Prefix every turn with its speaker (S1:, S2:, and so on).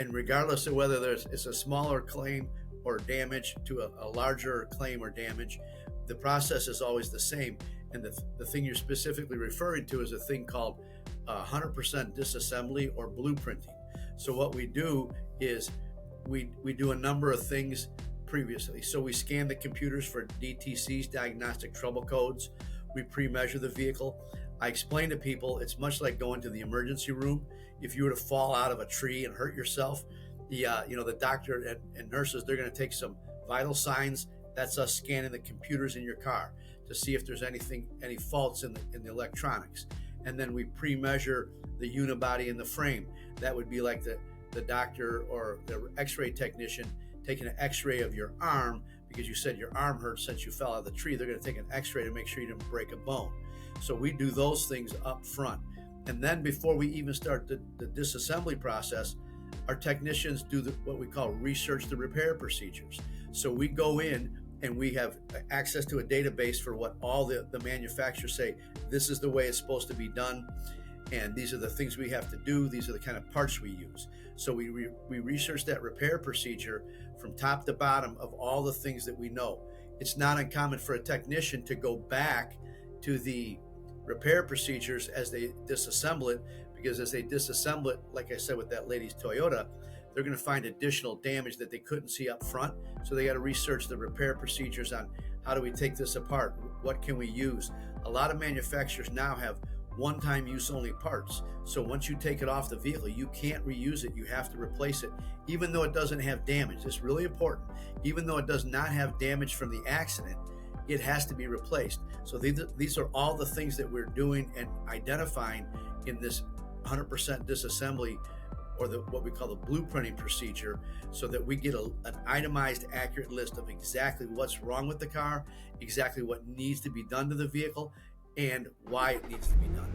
S1: And regardless of whether it's a smaller claim or damage to a larger claim or damage, the process is always the same. And the thing you're specifically referring to is a thing called 100% disassembly or blueprinting. So what we do is we do a number of things previously. So we scan the computers for DTCs, diagnostic trouble codes. We pre-measure the vehicle. I explain to people it's much like going to the emergency room. If you were to fall out of a tree and hurt yourself, the doctor and nurses, they're going to take some vital signs. That's us scanning the computers in your car to see if there's any faults in the electronics. And then we pre-measure the unibody and the frame. That would be like the doctor or the x-ray technician taking an x-ray of your arm because you said your arm hurt since you fell out of the tree. They're going to take an x-ray to make sure you didn't break a bone. So we do those things up front. And then before we even start the disassembly process, our technicians do what we call research the repair procedures. So we go in and we have access to a database for what all the manufacturers say, this is the way it's supposed to be done. And these are the things we have to do. These are the kind of parts we use. So we research that repair procedure from top to bottom of all the things that we know. It's not uncommon for a technician to go back to the repair procedures as they disassemble it, because as they disassemble it, like I said with that lady's Toyota, they're going to find additional damage that they couldn't see up front. So they got to research the repair procedures on how do we take this apart? What can we use? A lot of manufacturers now have one-time use only parts. So once you take it off the vehicle, you can't reuse it. You have to replace it, even though it doesn't have damage. It's really important. Even though it does not have damage from the accident, it has to be replaced. So these are all the things that we're doing and identifying in this 100% disassembly, or what we call the blueprinting procedure, so that we get an itemized, accurate list of exactly what's wrong with the car, exactly what needs to be done to the vehicle, and why it needs to be done.